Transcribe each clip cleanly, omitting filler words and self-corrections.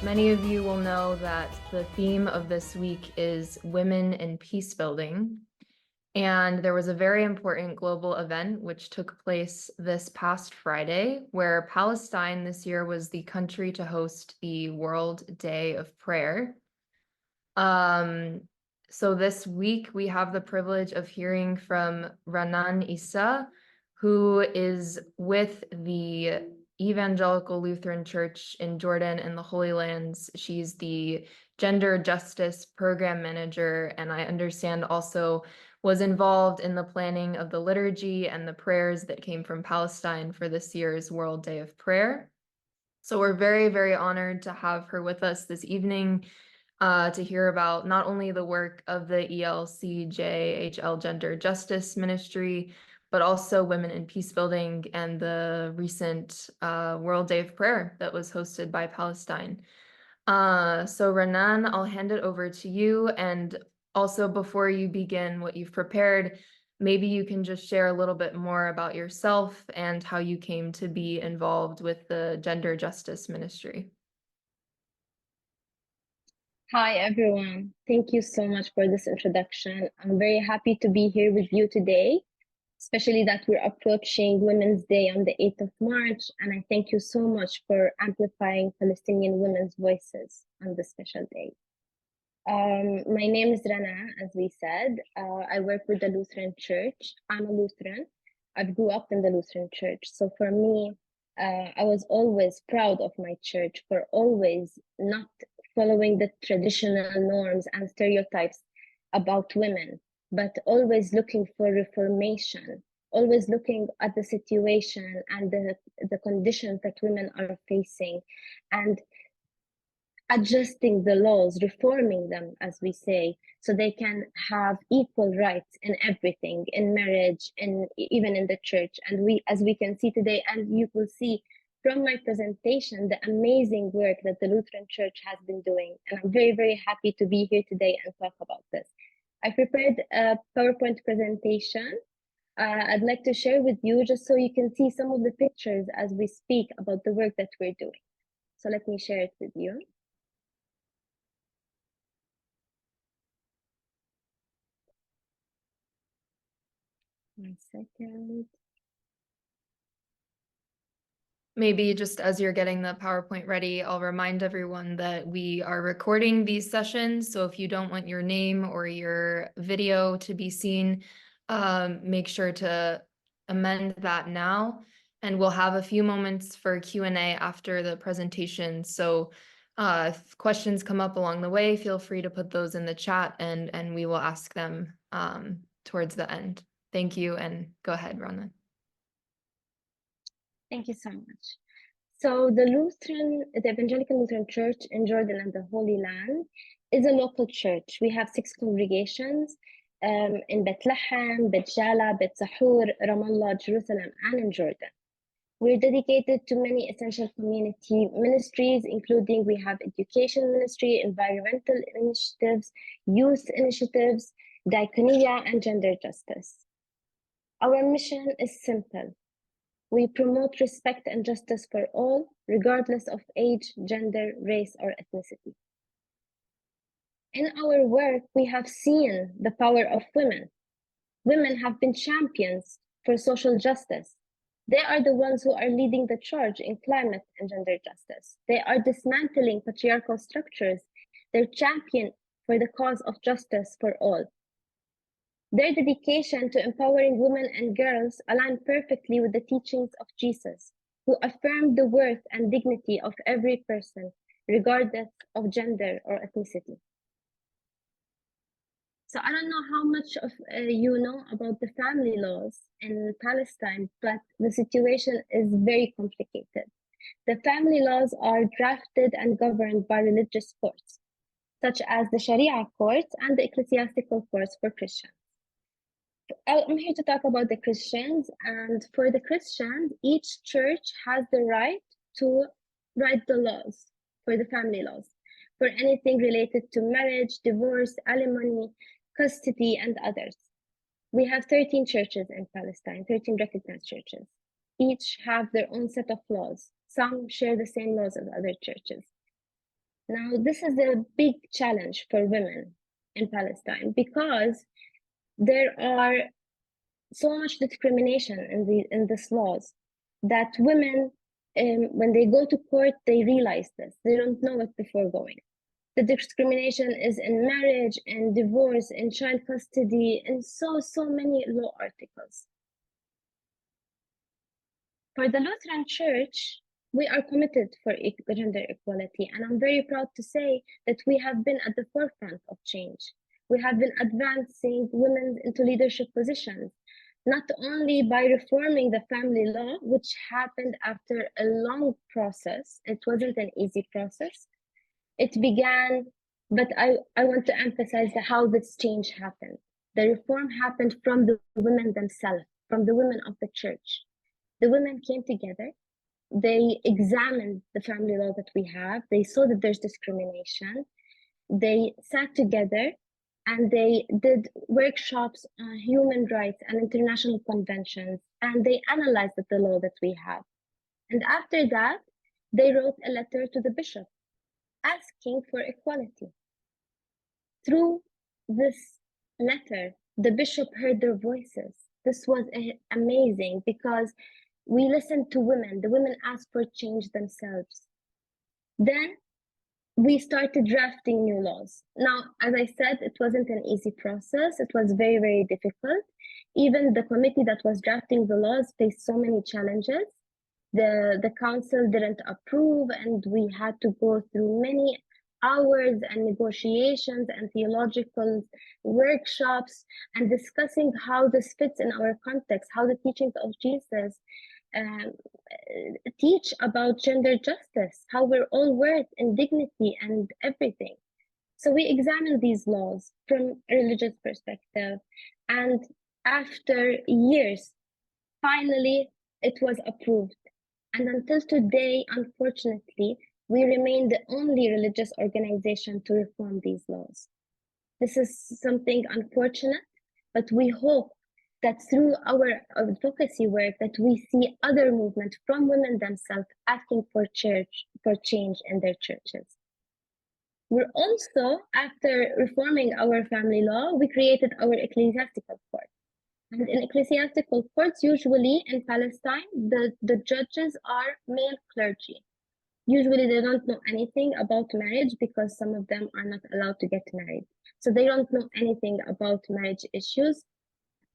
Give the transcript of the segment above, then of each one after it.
Many of you will know that the theme of this week is Women in Peacebuilding. And there was a very important global event which took place this past Friday, where Palestine this year was the country to host the World Day of Prayer. So this week we have the privilege of hearing from Ranan Issa, who is with the Evangelical Lutheran Church in Jordan and the Holy Lands. She's the Gender Justice Program Manager, and I understand also was involved in the planning of the liturgy and the prayers that came from Palestine for this year's World Day of Prayer. So we're very, very honored to have her with us this evening to hear about not only the work of the ELCJHL Gender Justice Ministry, but also Women in Peacebuilding and the recent World Day of Prayer that was hosted by Palestine. So Ranan, I'll hand it over to you. And also before you begin what you've prepared, maybe you can just share a little bit more about yourself and how you came to be involved with the Gender Justice Ministry. Hi, everyone. Thank you so much for this introduction. I'm very happy to be here with you today, especially that we're approaching Women's Day on the 8th of March. And I thank you so much for amplifying Palestinian women's voices on this special day. My name is Rana, as we said. I work with the Lutheran Church. I'm a Lutheran. I grew up in the Lutheran Church. So for me, I was always proud of my church for always not following the traditional norms and stereotypes about women, but always looking for reformation, always looking at the situation and the conditions that women are facing, and adjusting the laws, reforming them, as we say, so they can have equal rights in everything, in marriage, and even in the church. And as we can see today, and you will see from my presentation, the amazing work that the Lutheran Church has been doing. And I'm very, very happy to be here today and talk about this. I prepared a PowerPoint presentation. I'd like to share with you just so you can see some of the pictures as we speak about the work that we're doing. So let me share it with you. One second. Maybe just as you're getting the PowerPoint ready, I'll remind everyone that we are recording these sessions. So if you don't want your name or your video to be seen, make sure to amend that now. And we'll have a few moments for Q&A after the presentation. So if questions come up along the way, feel free to put those in the chat and we will ask them towards the end. Thank you, and go ahead, Rana. Thank you so much. So the Evangelical Lutheran Church in Jordan and the Holy Land is a local church. We have 6 congregations in Bethlehem, Bet Jala, Bet Sahur, Ramallah, Jerusalem, and in Jordan. We're dedicated to many essential community ministries, including we have education ministry, environmental initiatives, youth initiatives, diaconia, and gender justice. Our mission is simple. We promote respect and justice for all, regardless of age, gender, race, or ethnicity. In our work, we have seen the power of women. Women have been champions for social justice. They are the ones who are leading the charge in climate and gender justice. They are dismantling patriarchal structures. They're champion for the cause of justice for all. Their dedication to empowering women and girls align perfectly with the teachings of Jesus, who affirmed the worth and dignity of every person, regardless of gender or ethnicity. So I don't know how much of you know about the family laws in Palestine, but the situation is very complicated. The family laws are drafted and governed by religious courts, such as the Sharia courts and the ecclesiastical courts for Christians. I'm here to talk about the Christians, and for the Christians, each church has the right to write the laws for the family laws, for anything related to marriage, divorce, alimony, custody, and others. We have 13 churches in Palestine, 13 recognized churches. Each have their own set of laws. Some share the same laws as other churches. Now, this is a big challenge for women in Palestine because there are so much discrimination in these laws that women, when they go to court, they realize this. They don't know it before going. The discrimination is in marriage and divorce and child custody and so many law articles. For the Lutheran Church, we are committed for gender equality, and I'm very proud to say that we have been at the forefront of change. We have been advancing women into leadership positions, not only by reforming the family law, which happened after a long process. It wasn't an easy process. It began, but I want to emphasize how this change happened. The reform happened from the women themselves, from the women of the church. The women came together. They examined the family law that we have. They saw that there's discrimination. They sat together and they did workshops on human rights and international conventions, and they analyzed the law that we have. And after that, they wrote a letter to the bishop asking for equality. Through this letter, the bishop heard their voices. This was amazing because we listened to women. The women asked for change themselves. Then we started drafting new laws. Now, as I said, it wasn't an easy process. It was very, very difficult. Even the committee that was drafting the laws faced so many challenges. The council didn't approve, and we had to go through many hours and negotiations and theological workshops and discussing how this fits in our context, how the teachings of Jesus teach about gender justice, how we're all worth in dignity and everything. So we examined these laws from a religious perspective, and after years, finally, it was approved. And until today, unfortunately, we remain the only religious organization to reform these laws. This is something unfortunate, but we hope that through our advocacy work that we see other movements from women themselves asking for change in their churches. We're also, after reforming our family law, we created our ecclesiastical court. And in ecclesiastical courts, usually in Palestine, the judges are male clergy. Usually they don't know anything about marriage because some of them are not allowed to get married. So they don't know anything about marriage issues,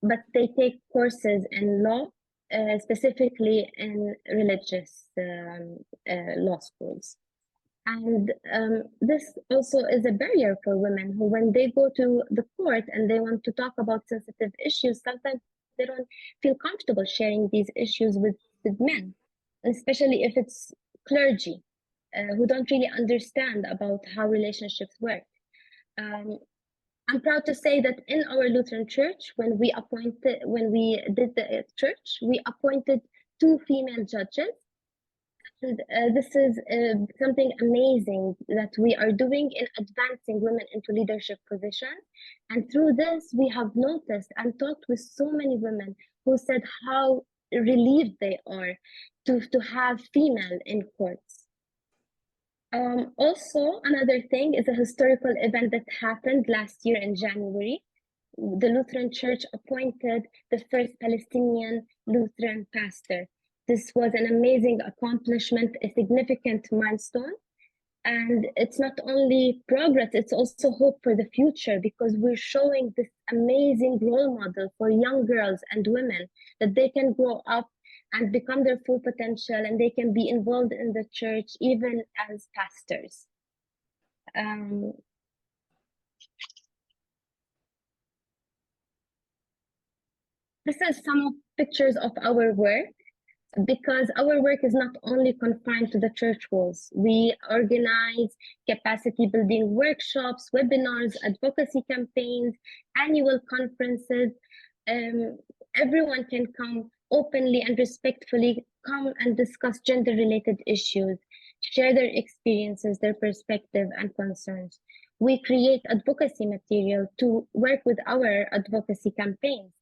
but they take courses in law, specifically in religious law schools. And this also is a barrier for women who, when they go to the court and they want to talk about sensitive issues, sometimes they don't feel comfortable sharing these issues with men, especially if it's clergy who don't really understand about how relationships work. I'm proud to say that in our Lutheran church, when we did the church, we appointed 2 female judges. And this is something amazing that we are doing in advancing women into leadership positions. And through this, we have noticed and talked with so many women who said how relieved they are to have female in courts. Also, another thing is a historical event that happened last year in January. The Lutheran Church appointed the first Palestinian Lutheran pastor. This was an amazing accomplishment, a significant milestone. And it's not only progress, it's also hope for the future because we're showing this amazing role model for young girls and women that they can grow up and become their full potential, and they can be involved in the church even as pastors. This is some pictures of our work, because our work is not only confined to the church walls. We organize capacity building workshops, webinars, advocacy campaigns, annual conferences. Everyone can come openly and respectfully come and discuss gender-related issues, share their experiences, their perspective and concerns. We create advocacy material to work with our advocacy campaigns.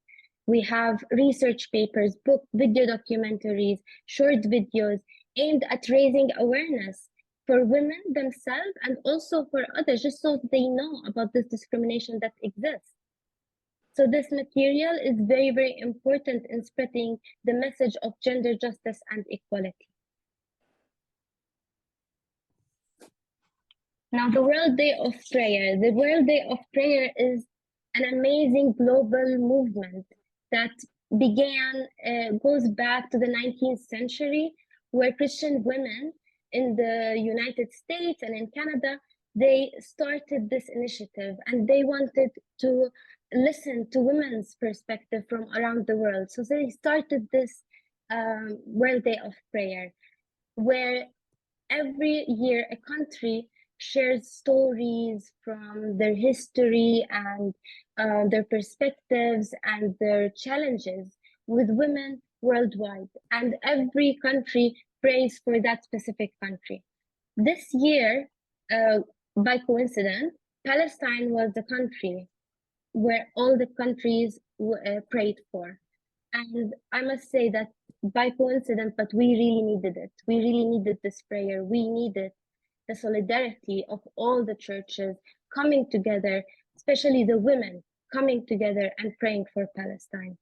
We have research papers, book, video documentaries, short videos aimed at raising awareness for women themselves and also for others, just so they know about this discrimination that exists. So this material is very, very important in spreading the message of gender justice and equality. Now, the World Day of Prayer. The World Day of Prayer is an amazing global movement that began, goes back to the 19th century, where Christian women in the United States and in Canada, they started this initiative and they wanted to listen to women's perspective from around the world. So they started this World Day of Prayer, where every year a country shares stories from their history and their perspectives and their challenges with women worldwide. And every country prays for that specific country. This year, by coincidence, Palestine was the country where all the countries prayed for. And I must say that by coincidence, but we really needed it. We really needed this prayer. We needed the solidarity of all the churches coming together, especially the women coming together and praying for Palestine.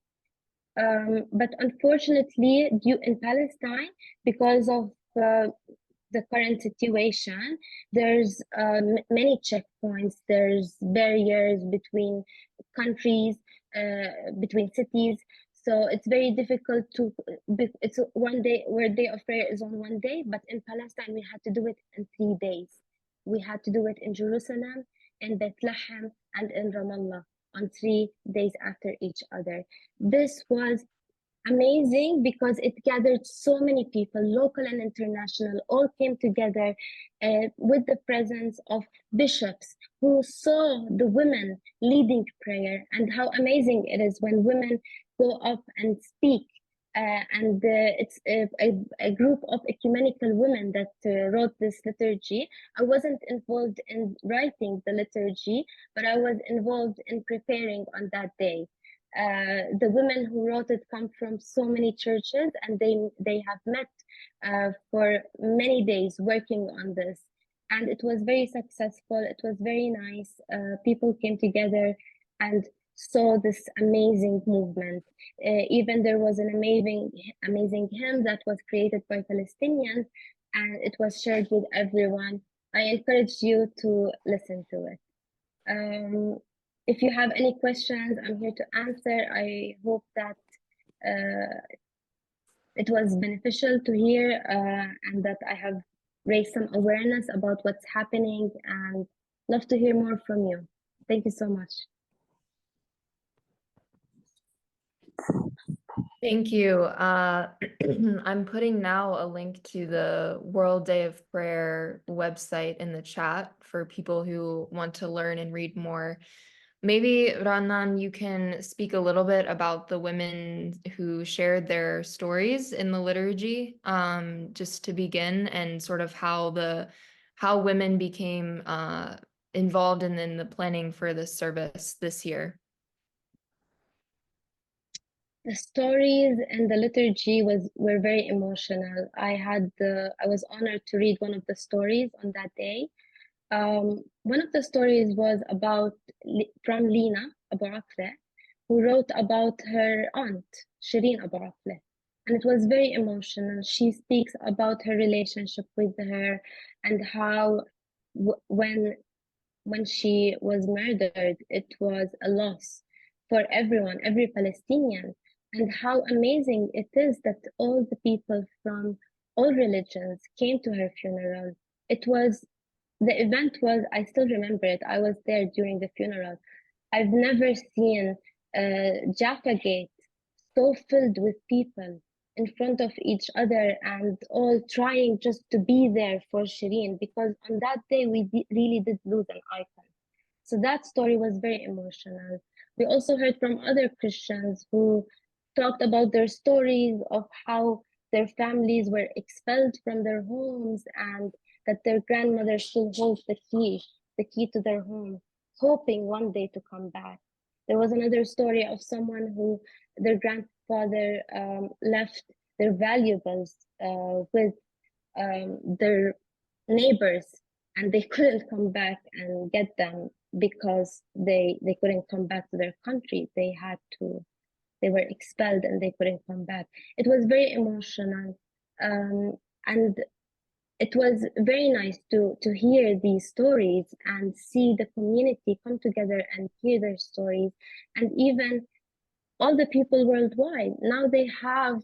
But unfortunately, in Palestine, because of the current situation, there's many checkpoints, there's barriers between countries, between cities. So it's very difficult to, it's one day, World Day of Prayer is on one day, but in Palestine, we had to do it in 3 days. We had to do it in Jerusalem, in Bethlehem, and in Ramallah on 3 days after each other. This was amazing because it gathered so many people, local and international, all came together with the presence of bishops who saw the women leading prayer, and how amazing it is when women go up and speak. It's a group of ecumenical women that wrote this liturgy. I wasn't involved in writing the liturgy, but I was involved in preparing on that day. The women who wrote it come from so many churches, and they have met for many days working on this. And it was very successful. It was very nice. People came together and saw this amazing movement. Even there was an amazing hymn that was created by Palestinians, and it was shared with everyone. I encourage you to listen to it. If you have any questions, I'm here to answer. I hope that it was beneficial to hear and that I have raised some awareness about what's happening, and love to hear more from you. Thank you so much. Thank you. I'm putting now a link to the World Day of Prayer website in the chat for people who want to learn and read more. Maybe, Ranan, you can speak a little bit about the women who shared their stories in the liturgy, just to begin, and sort of how women became involved in the planning for this service this year. The stories and the liturgy were very emotional. I was honored to read one of the stories on that day. One of the stories was from Lina Abu Akle, who wrote about her aunt, Shireen Abu Akle. And it was very emotional. She speaks about her relationship with her and how when she was murdered, it was a loss for everyone, every Palestinian, and how amazing it is that all the people from all religions came to her funeral. The event was, I still remember it, I was there during the funeral. I've never seen Jaffa Gate so filled with people in front of each other and all trying just to be there for Shireen, because on that day we really did lose an icon. So that story was very emotional. We also heard from other Christians who talked about their stories of how their families were expelled from their homes and that their grandmother still holds the key to their home, hoping one day to come back. There was another story of someone who their grandfather left their valuables with their neighbors, and they couldn't come back and get them because they couldn't come back to their country. They were expelled and they couldn't come back. It was very emotional, and it was very nice to hear these stories and see the community come together and hear their stories, and even all the people worldwide now they have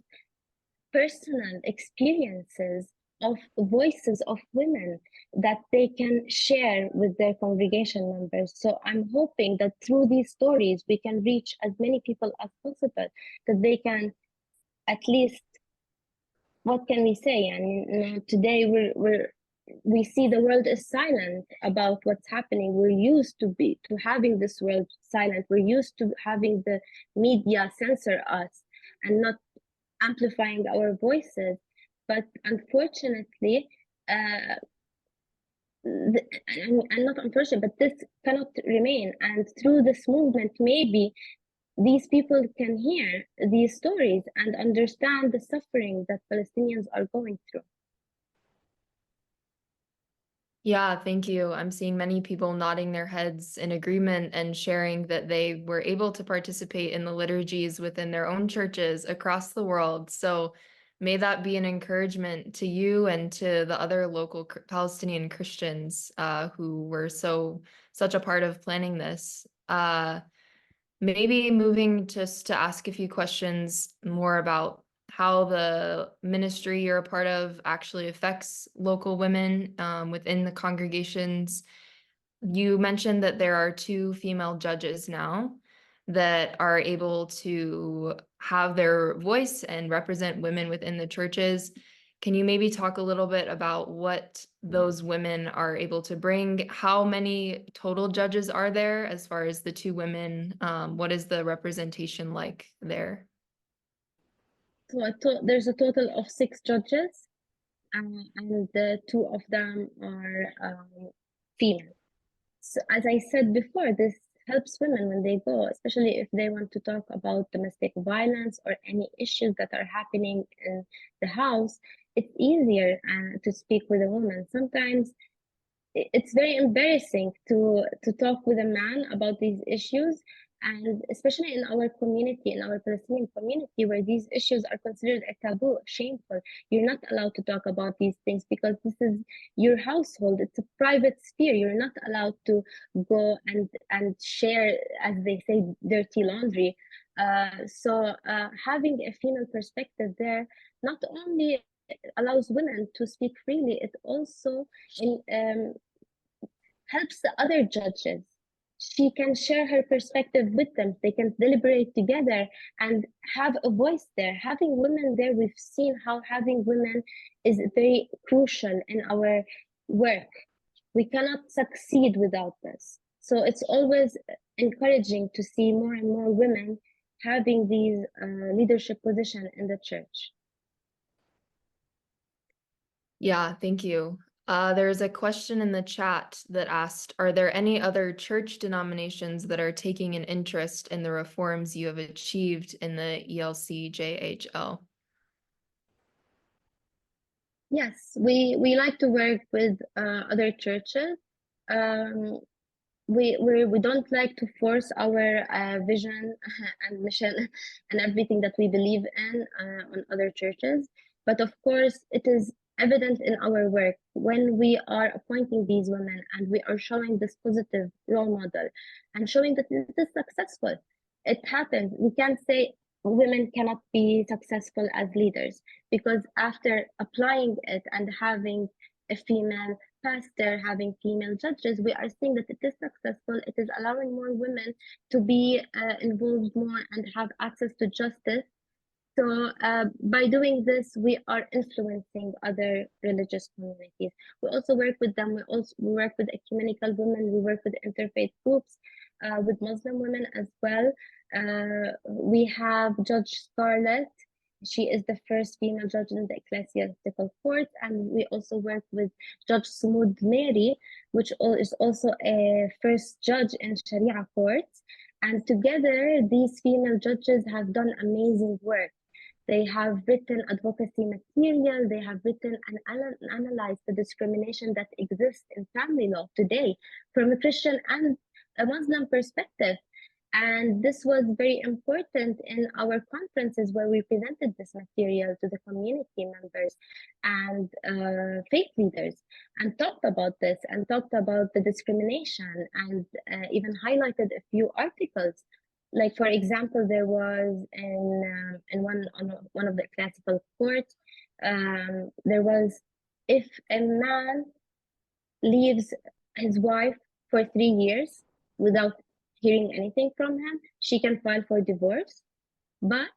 personal experiences of voices of women that they can share with their congregation members. So I'm hoping that through these stories we can reach as many people as possible, that they can at least, what can we say? And today we see the world is silent about what's happening. We're used to having this world silent. We're used to having the media censor us and not amplifying our voices. But unfortunately, and not unfortunately, but this cannot remain. And through this movement, maybe these people can hear these stories and understand the suffering that Palestinians are going through. Yeah, thank you. I'm seeing many people nodding their heads in agreement and sharing that they were able to participate in the liturgies within their own churches across the world. So may that be an encouragement to you and to the other local Palestinian Christians who were such a part of planning this. Maybe moving just to ask a few questions more about how the ministry you're a part of actually affects local women within the congregations. You mentioned that there are 2 female judges now that are able to have their voice and represent women within the churches. Can you maybe talk a little bit about what those women are able to bring? How many total judges are there as far as the 2 women? What is the representation like there? So there's a total of 6 judges, and the 2 of them are female. So as I said before, this helps women when they go, especially if they want to talk about domestic violence or any issues that are happening in the house. It's easier to speak with a woman. Sometimes it's very embarrassing to talk with a man about these issues, and especially in our community, in our Palestinian community, where these issues are considered a taboo, shameful. You're not allowed to talk about these things because this is your household. It's a private sphere. You're not allowed to go and share, as they say, dirty laundry. So having a female perspective there not only allows women to speak freely, it also helps the other judges. She can share her perspective with them. They can deliberate together and have a voice there. Having women there, we've seen how having women is very crucial in our work. We cannot succeed without this. So it's always encouraging to see more and more women having these leadership positions in the church. Yeah, thank you. There's a question in the chat that asked, are there any other church denominations that are taking an interest in the reforms you have achieved in the ELCJHL? Yes, we like to work with other churches. Um, we don't like to force our vision and mission and everything that we believe in on other churches. But of course, it is evident in our work when we are appointing these women and we are showing this positive role model and showing that it is successful. It happens. We can't say women cannot be successful as leaders, because after applying it and having a female pastor, having female judges, we are seeing that it is successful. It is allowing more women to be involved more and have access to justice. So by doing this, we are influencing other religious communities. We also work with them. We work with ecumenical women. We work with interfaith groups, with Muslim women as well. We have Judge Scarlett. She is the first female judge in the ecclesiastical court, and we also work with Judge Sumud Mary, which is also a first judge in Sharia courts. And together, these female judges have done amazing work. They have written advocacy material. They have written and analyzed the discrimination that exists in family law today from a Christian and a Muslim perspective. And this was very important in our conferences where we presented this material to the community members and faith leaders and talked about this and talked about the discrimination and even highlighted a few articles. Like, for example, there was in one of the classical courts, there was, if a man leaves his wife for 3 years without hearing anything from him, she can file for divorce. But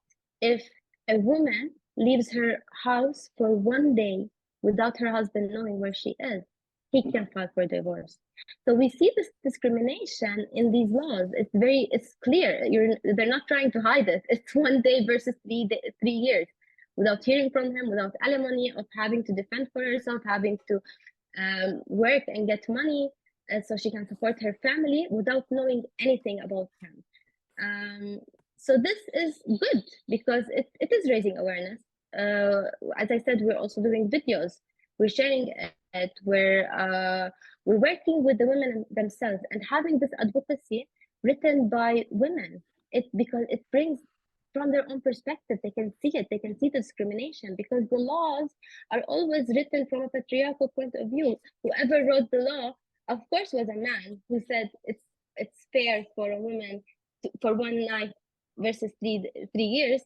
if a woman leaves her house for 1 day without her husband knowing where she is, he can file for divorce. So we see this discrimination in these laws. It's clear. They're not trying to hide it. It's 1 day versus 3 years without hearing from him, without alimony, of having to defend for herself, having to work and get money so she can support her family without knowing anything about him. So this is good because it is raising awareness. As I said, we're also doing videos. We're sharing it. We're working with the women themselves and having this advocacy written by women. Because it brings from their own perspective. They can see it. They can see the discrimination because the laws are always written from a patriarchal point of view. Whoever wrote the law, of course, was a man who said it's fair for a woman for 1 night versus 3 years.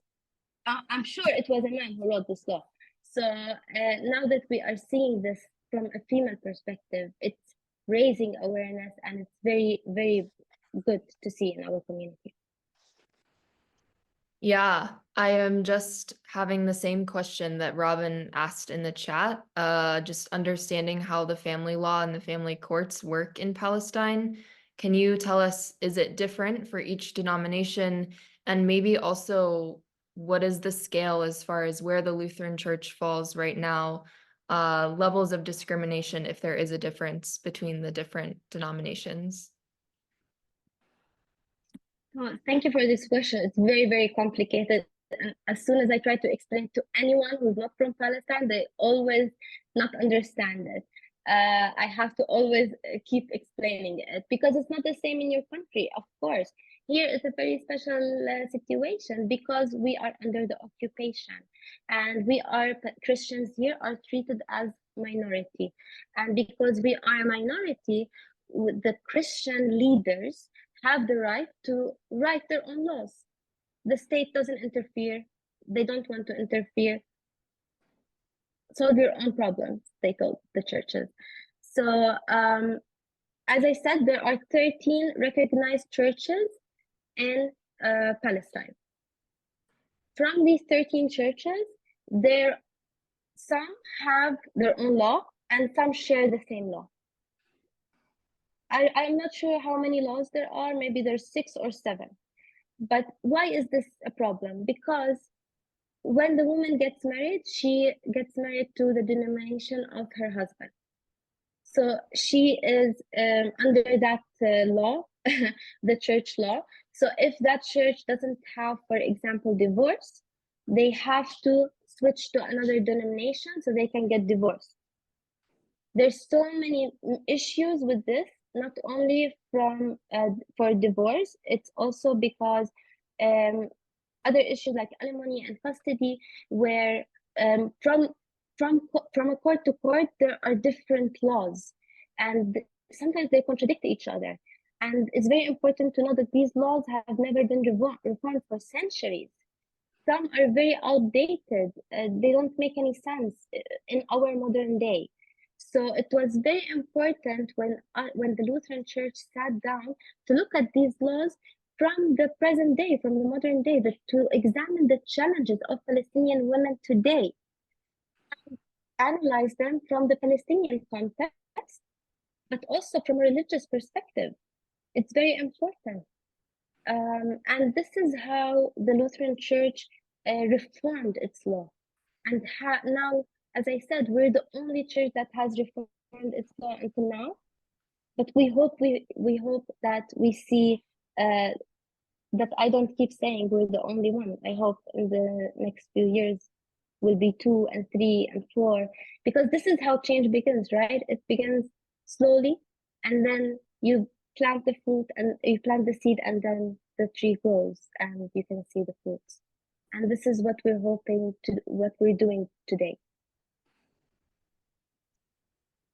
I'm sure it was a man who wrote this law. So now that we are seeing this from a female perspective, it's raising awareness, and it's very, very good to see in our community. Yeah, I am just having the same question that Robin asked in the chat, just understanding how the family law and the family courts work in Palestine. Can you tell us, is it different for each denomination? And maybe also, what is the scale as far as where the Lutheran Church falls right now, levels of discrimination, if there is a difference between the different denominations? Oh, thank you for this question. It's very, very complicated. And as soon as I try to explain to anyone who's not from Palestine, they always not understand it. I have to always keep explaining it because it's not the same in your country, of course. Here is a very special situation because we are under the occupation, and Christians here are treated as minority. And because we are a minority, the Christian leaders have the right to write their own laws. The state doesn't interfere. They don't want to interfere. Solve your own problems, they told the churches. So, as I said, there are 13 recognized churches in Palestine. From these 13 churches, some have their own law and some share the same law. I'm not sure how many laws there are. Maybe there's 6 or 7. But why is this a problem? Because when the woman gets married, she gets married to the denomination of her husband. So she is under that law, the church law. So if that church doesn't have, for example, divorce, they have to switch to another denomination so they can get divorced. There's so many issues with this, not only for divorce, it's also because other issues like alimony and custody, where from a court to court there are different laws, and sometimes they contradict each other. And it's very important to know that these laws have never been reformed for centuries. Some are very outdated. They don't make any sense in our modern day. So it was very important when the Lutheran Church sat down to look at these laws from the present day, from the modern day, to examine the challenges of Palestinian women today, and analyze them from the Palestinian context, but also from a religious perspective. It's very important. And this is how the Lutheran Church reformed its law. And now, as I said, we're the only church that has reformed its law until now. But we hope that we see that I don't keep saying we're the only one. I hope in the next few years will be 2 and 3 and 4, because this is how change begins, right? It begins slowly, and then you plant the fruit and you plant the seed, and then the tree grows and you can see the fruits. And this is what we're hoping to, what we're doing today.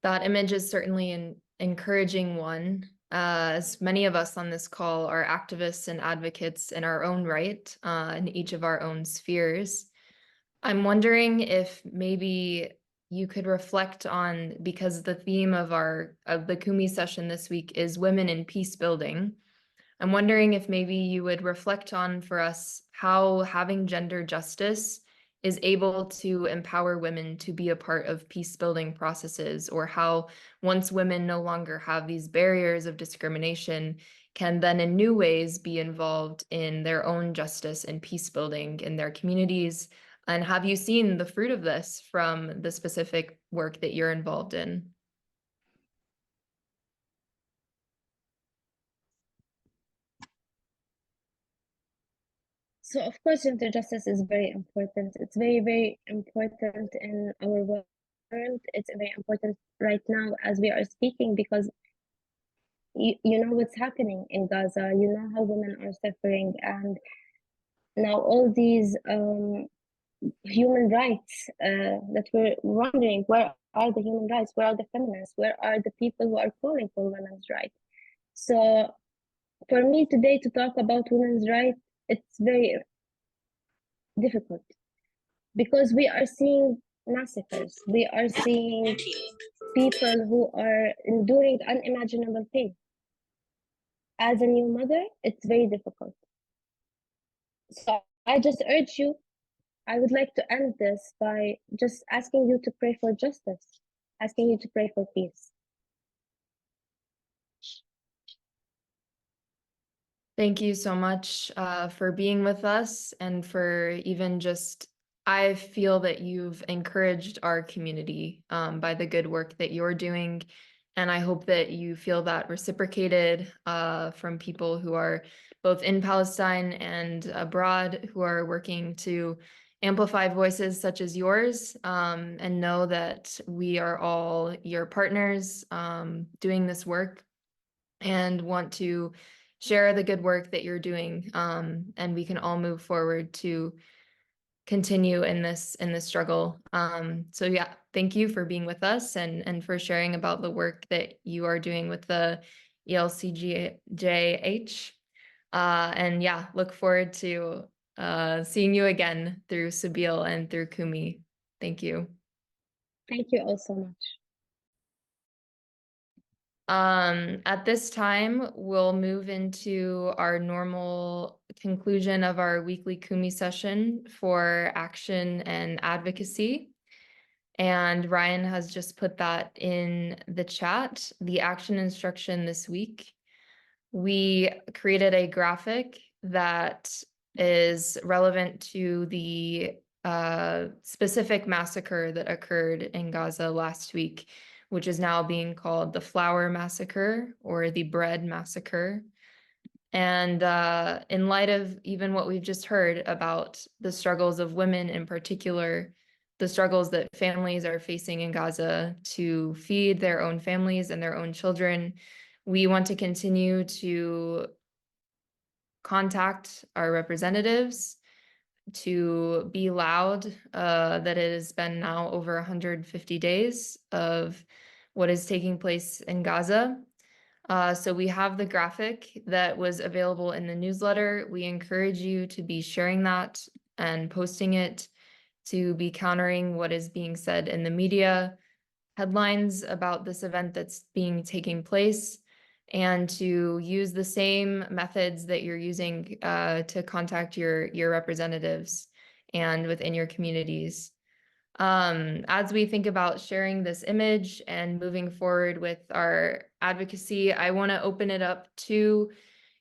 That image is certainly an encouraging one. As many of us on this call are activists and advocates in our own right, in each of our own spheres. I'm wondering if maybe you could reflect on, because the theme of the Kumi session this week is women in peace building. I'm wondering if maybe you would reflect on for us how having gender justice is able to empower women to be a part of peace building processes, or how once women no longer have these barriers of discrimination, can then in new ways be involved in their own justice and peace building in their communities. And have you seen the fruit of this from the specific work that you're involved in? So of course, gender justice is very important. It's very, very important in our world. It's very important right now as we are speaking, because you know what's happening in Gaza. You know how women are suffering, and now all these human rights that we're wondering, where are the human rights? Where are the feminists? Where are the people who are calling for women's rights? So for me today to talk about women's rights, it's very difficult, because we are seeing massacres. We are seeing people who are enduring unimaginable pain. As a new mother, it's very difficult. So I just urge you, I would like to end this by just asking you to pray for justice, asking you to pray for peace. Thank you so much for being with us, and for even just, I feel that you've encouraged our community by the good work that you're doing. And I hope that you feel that reciprocated from people who are both in Palestine and abroad, who are working to amplify voices such as yours, and know that we are all your partners doing this work, and want to share the good work that you're doing, and we can all move forward to continue in this struggle. So yeah, thank you for being with us, and for sharing about the work that you are doing with the ELCJH. And yeah, look forward to seeing you again through Sabeel and through Kumi. Thank you. Thank you all so much. At this time, we'll move into our normal conclusion of our weekly Kumi session for action and advocacy. And Ryan has just put that in the chat. The action instruction this week, we created a graphic that is relevant to the specific massacre that occurred in Gaza last week, which is now being called the Flour Massacre or the Bread Massacre. And in light of even what we've just heard about the struggles of women in particular, the struggles that families are facing in Gaza to feed their own families and their own children, we want to continue to contact our representatives to be loud, that it has been now over 150 days of what is taking place in Gaza. So we have the graphic that was available in the newsletter. We encourage you to be sharing that and posting it, to be countering what is being said in the media, headlines about this event that's taking place, and to use the same methods that you're using to contact your representatives and within your communities. As we think about sharing this image and moving forward with our advocacy, I want to open it up to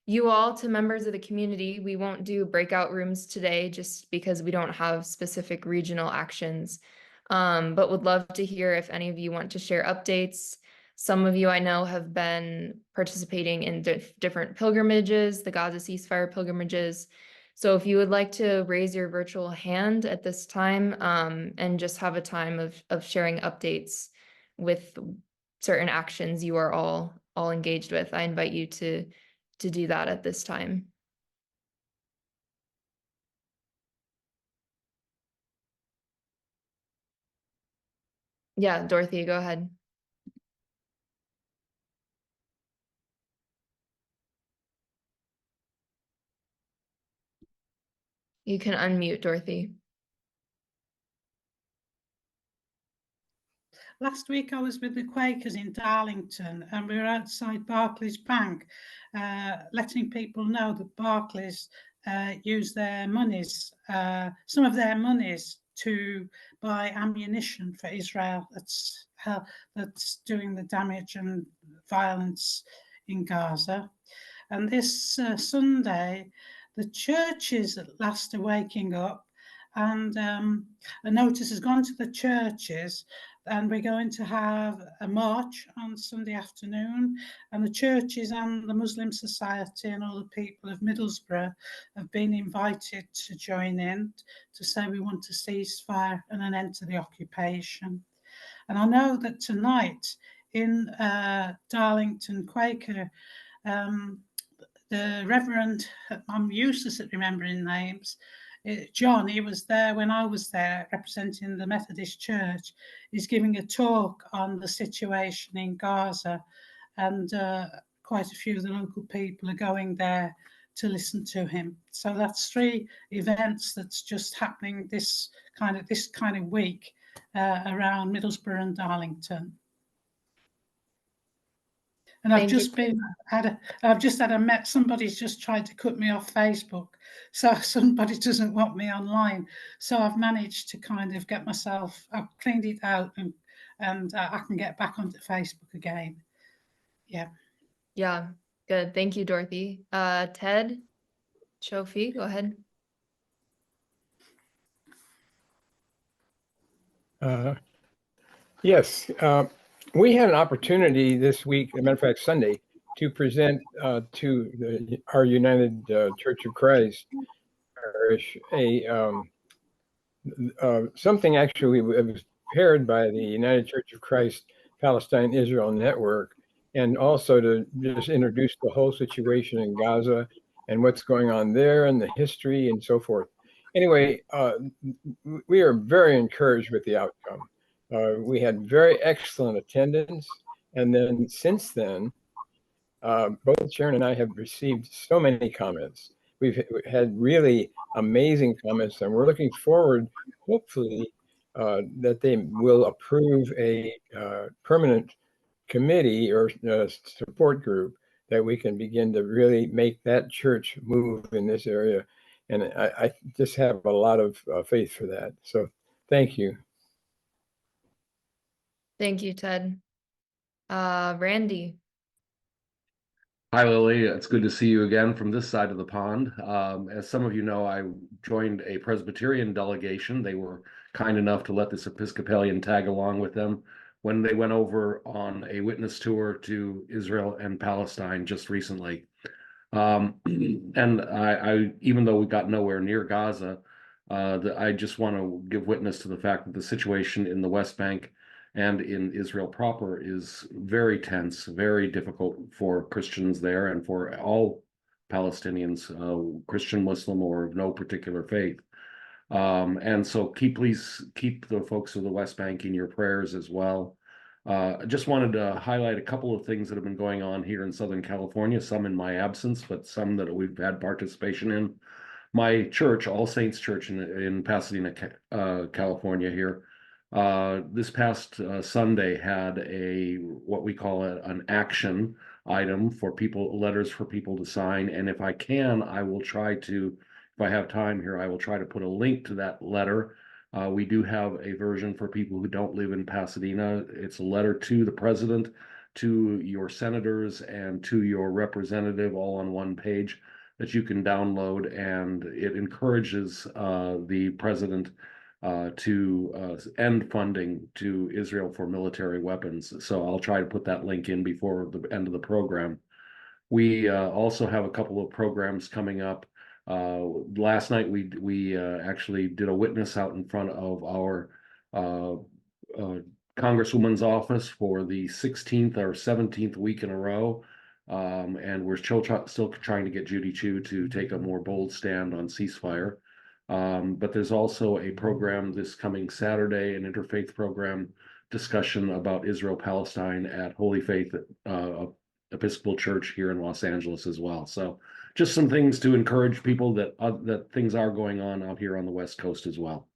you all, to members of the community. We won't do breakout rooms today just because we don't have specific regional actions, but would love to hear if any of you want to share updates, Some of you I know have been participating in different pilgrimages, the Gaza ceasefire pilgrimages. So if you would like to raise your virtual hand at this time, and just have a time of sharing updates with certain actions you are all engaged with, I invite you to do that at this time. Yeah, Dorothy, go ahead. You can unmute, Dorothy. Last week I was with the Quakers in Darlington, and we were outside Barclays Bank, letting people know that Barclays use their monies, some of their monies, to buy ammunition for Israel that's doing the damage and violence in Gaza. And this Sunday, the churches at last are waking up, and a notice has gone to the churches, and we're going to have a march on Sunday afternoon, and the churches and the Muslim Society and all the people of Middlesbrough have been invited to join in to say we want a ceasefire and an end to the occupation. And I know that tonight in Darlington Quaker, the Reverend, I'm useless at remembering names, John, he was there when I was there representing the Methodist Church. He's giving a talk on the situation in Gaza, and quite a few of the local people are going there to listen to him. So that's 3 events that's just happening this kind of week around Middlesbrough and Darlington. And I've just had somebody's just tried to cut me off Facebook. So somebody doesn't want me online. So I've managed to kind of get myself, I've cleaned it out, and I can get back onto Facebook again. Yeah. Yeah, good. Thank you, Dorothy. Ted, Shofi, go ahead. Yes, we had an opportunity this week, as a matter of fact, Sunday, to present to our United Church of Christ parish something actually it was prepared by the United Church of Christ Palestine Israel Network, and also to just introduce the whole situation in Gaza and what's going on there and the history and so forth. Anyway, we are very encouraged with the outcome. We had very excellent attendance, and then since then, both Sharon and I have received so many comments. We've had really amazing comments, and we're looking forward, hopefully, that they will approve a permanent committee or support group that we can begin to really make that church move in this area. And I just have a lot of faith for that. So thank you. Thank you, Ted. Randy. Hi, Lily. It's good to see you again from this side of the pond. As some of you know, I joined a Presbyterian delegation. They were kind enough to let this Episcopalian tag along with them when they went over on a witness tour to Israel and Palestine just recently. And I, even though we got nowhere near Gaza, I just want to give witness to the fact that the situation in the West Bank and in Israel proper is very tense, very difficult for Christians there and for all Palestinians, Christian, Muslim, or of no particular faith. And so please keep the folks of the West Bank in your prayers as well. I just wanted to highlight a couple of things that have been going on here in Southern California, some in my absence, but some that we've had participation in. My church, All Saints Church in Pasadena, California here, this past Sunday had what we call an action item for people, letters for people to sign. And if I can, I will try to, if I have time here, I will try to put a link to that letter. We do have a version for people who don't live in Pasadena. It's a letter to the president, to your senators, and to your representative, all on one page that you can download. And it encourages the president to end funding to Israel for military weapons. So I'll try to put that link in before the end of the program. We also have a couple of programs coming up. Last night we actually did a witness out in front of our Congresswoman's office for the 16th or 17th week in a row. And we're still trying to get Judy Chu to take a more bold stand on ceasefire. But there's also a program this coming Saturday, an interfaith program discussion about Israel-Palestine at Holy Faith Episcopal Church here in Los Angeles as well. So just some things to encourage people that things are going on out here on the West Coast as well.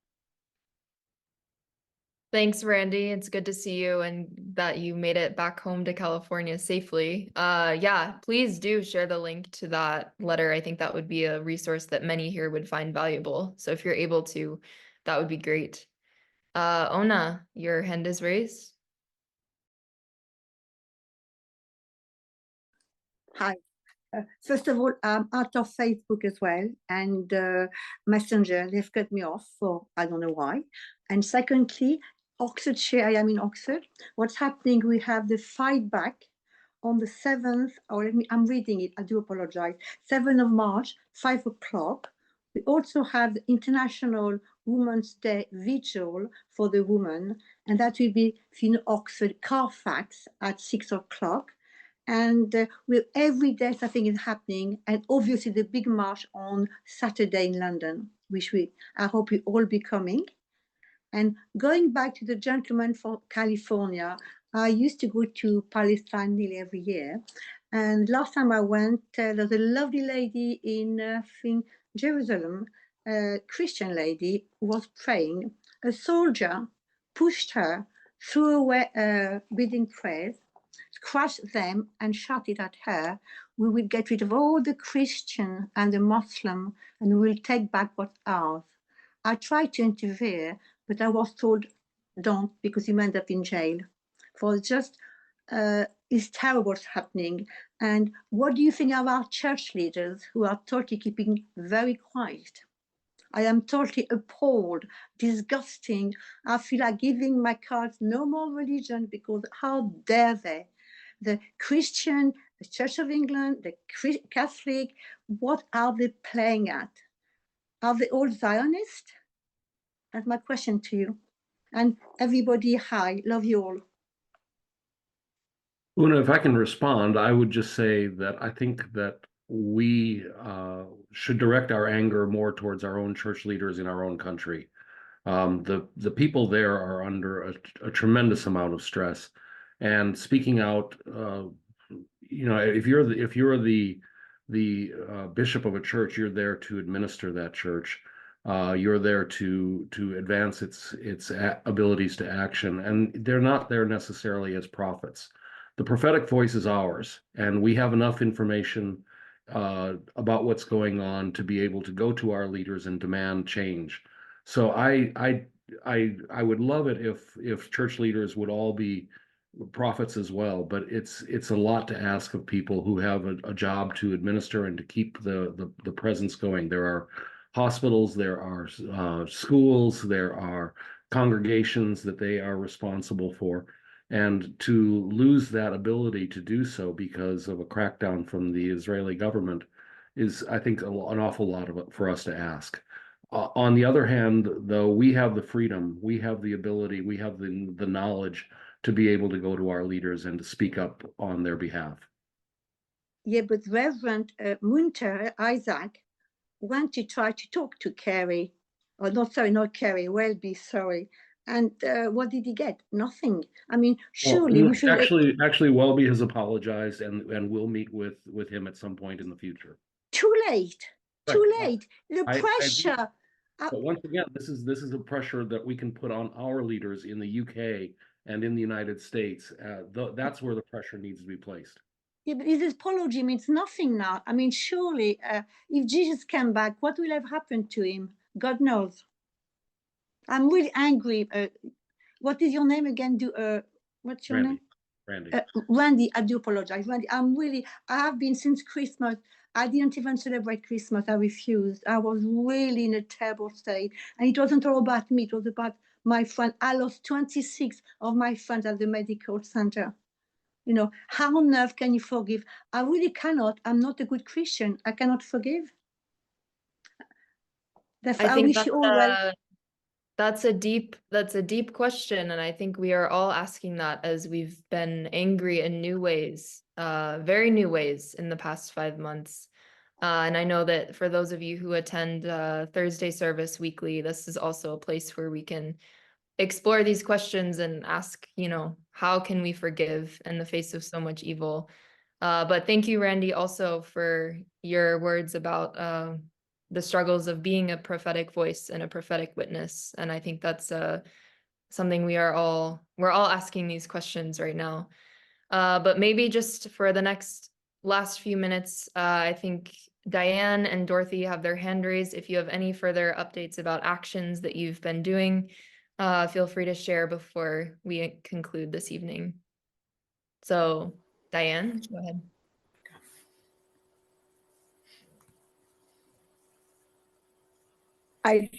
Thanks, Randy. It's good to see you and that you made it back home to California safely. Yeah, please do share the link to that letter. I think that would be a resource that many here would find valuable. So if you're able to, that would be great. Ona, your hand is raised. Hi. First of all, I'm out of Facebook as well, and Messenger, they've cut me off for I don't know why. And secondly, Oxfordshire, I am in Oxford. What's happening, we have the fight back on the 7th, or I'm reading it, I do apologize, 7th of March, 5 o'clock. We also have the International Women's Day Vigil for the women, and that will be in Oxford, Carfax at 6 o'clock. And with every day something is happening, and obviously the big march on Saturday in London, which I hope we all be coming. And going back to the gentleman from California, I used to go to Palestine nearly every year. And last time I went, there's a lovely lady in Jerusalem, a Christian lady who was praying. A soldier pushed her, threw away reading prayers, crushed them and shouted at her, "We will get rid of all the Christian and the Muslim and we will take back what's ours." I tried to interfere, but I was told, don't, because you end up in jail. For just, it's terrible what's happening. And what do you think of our church leaders who are totally keeping very quiet? I am totally appalled, disgusting. I feel like giving my cards no more religion, because how dare they? The Christian, the Church of England, the Catholic, what are they playing at? Are they all Zionists? That's my question to you. And everybody, hi, love you all. Una, if I can respond, I would just say that I think that we should direct our anger more towards our own church leaders in our own country. The people there are under a tremendous amount of stress, and speaking out. If you're the bishop of a church, you're there to administer that church. You're there to advance its abilities to action, and they're not there necessarily as prophets. The prophetic voice is ours, and we have enough information about what's going on to be able to go to our leaders and demand change. So I would love it if church leaders would all be prophets as well, but it's a lot to ask of people who have a job to administer and to keep the presence going. There are hospitals, there are schools, there are congregations that they are responsible for. And to lose that ability to do so because of a crackdown from the Israeli government is, I think, an awful lot of it for us to ask. On the other hand, though, we have the freedom, we have the ability, we have the knowledge to be able to go to our leaders and to speak up on their behalf. Yeah, but Reverend Munter, Isaac, went to try to talk to Kerry, or not Kerry, Welby, sorry. And what did he get? Nothing. I mean, surely we should... Actually, Welby has apologized and we'll meet with him at some point in the future. Too late. Right. Too late. The pressure. But once again, this is a pressure that we can put on our leaders in the UK and in the United States. That's where the pressure needs to be placed. Yeah, but his apology means nothing now. I mean, surely, if Jesus came back, what will have happened to him? God knows. I'm really angry. What is your name again? What's your name? Randy. Randy, I do apologize. Randy, I have been since Christmas. I didn't even celebrate Christmas. I refused. I was really in a terrible state. And it wasn't all about me. It was about my friend. I lost 26 of my friends at the medical center. You know, how on earth can you forgive? I really cannot. I'm not a good Christian. I cannot forgive. Therefore, I I think wish you all well. that's a deep question, and I think we are all asking that as we've been angry in new ways, very new ways in the past 5 months. And I know that for those of you who attend Thursday service weekly, this is also a place where we can explore these questions and ask, how can we forgive in the face of so much evil? But thank you, Randy, also for your words about the struggles of being a prophetic voice and a prophetic witness. And I think that's something we're all asking these questions right now. But maybe just for the last few minutes, I think Diane and Dorothy have their hand raised. If you have any further updates about actions that you've been doing, feel free to share before we conclude this evening. So, Diane, go ahead. I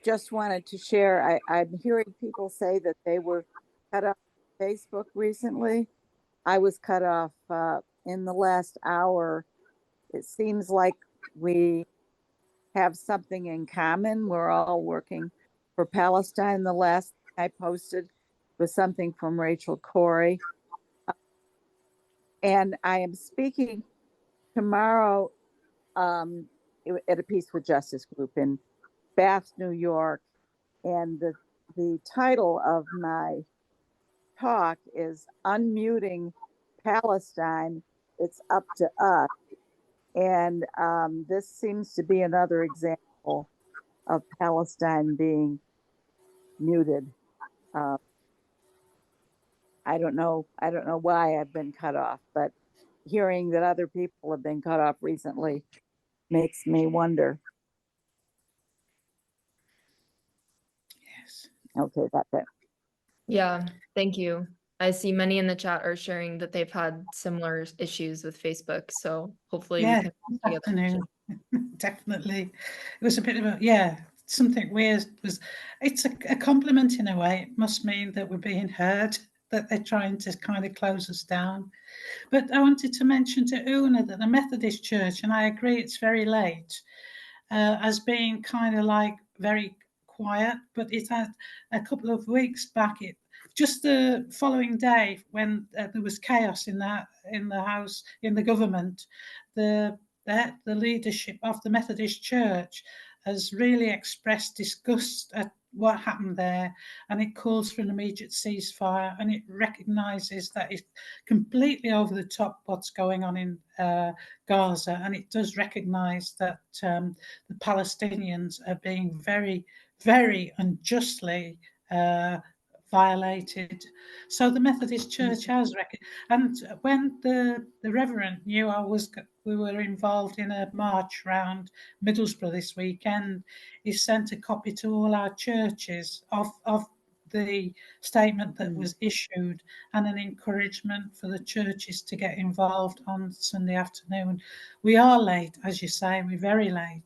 just wanted to share, I'm hearing people say that they were cut off Facebook recently. I was cut off in the last hour. It seems like we have something in common. We're all working for Palestine. The last I posted was something from Rachel Corey. And I am speaking tomorrow at a Peace with Justice group in Bath, New York, and the title of my talk is Unmuting Palestine, It's Up to Us. And this seems to be another example of Palestine being muted. I don't know why I've been cut off, but hearing that other people have been cut off recently makes me wonder. Yes. Okay, that's it. Yeah, thank you. I see many in the chat are sharing that they've had similar issues with Facebook. So hopefully we can this afternoon. Definitely. It was a bit of something weird. It's a compliment in a way. It must mean that we're being heard, that they're trying to kind of close us down. But I wanted to mention to Una that the Methodist Church, and I agree it's very late, as being kind of like very quiet, but it had a couple of weeks back, just the following day when there was chaos in the house, in the government, the leadership of the Methodist Church has really expressed disgust at what happened there, and it calls for an immediate ceasefire, and it recognises that it's completely over the top what's going on in Gaza, and it does recognise that the Palestinians are being very, very unjustly violated. So the Methodist Church has and when the Reverend knew we were involved in a march around Middlesbrough this weekend, he sent a copy to all our churches of the statement that was issued and an encouragement for the churches to get involved on Sunday afternoon. We are late, as you say, we're very late.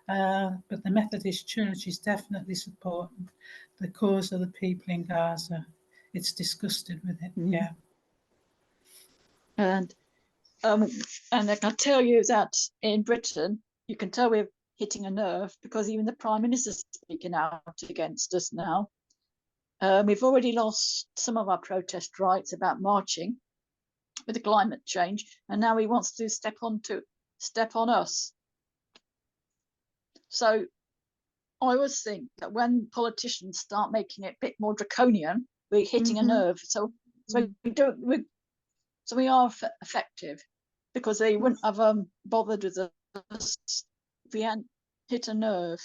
But the Methodist Church is definitely supporting the cause of the people in Gaza. It's disgusted with it, yeah. And I can tell you that in Britain, you can tell we're hitting a nerve because even the Prime Minister's speaking out against us now. We've already lost some of our protest rights about marching with the climate change, and now he wants to step on us. So I always think that when politicians start making it a bit more draconian, we're hitting a nerve. So we are effective, because they wouldn't have bothered with us if we hadn't hit a nerve.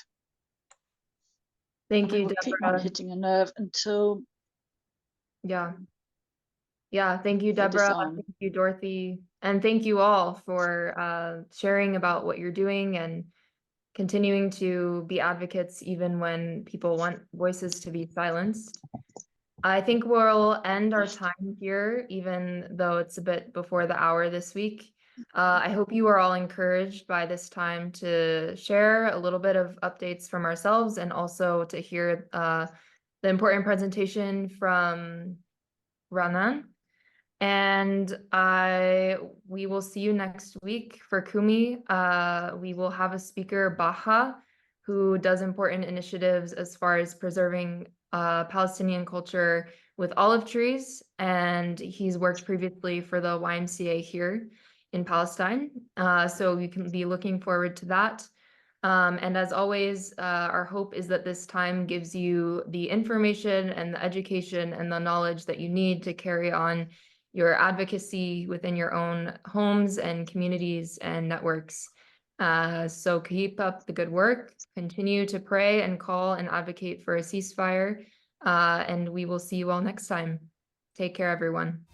Thank you, Deborah. Keep on hitting a nerve until. Yeah, thank you, Deborah. Thank you, Dorothy. And thank you all for sharing about what you're doing and continuing to be advocates even when people want voices to be silenced. I think we'll end our time here, even though it's a bit before the hour this week. I hope you are all encouraged by this time to share a little bit of updates from ourselves and also to hear the important presentation from Ranan. And we will see you next week for Kumi. We will have a speaker, Baha, who does important initiatives as far as preserving Palestinian culture with olive trees. And he's worked previously for the YMCA here in Palestine. So you can be looking forward to that. And as always, our hope is that this time gives you the information and the education and the knowledge that you need to carry on your advocacy within your own homes and communities and networks. So keep up the good work, continue to pray and call and advocate for a ceasefire, and we will see you all next time. Take care, everyone.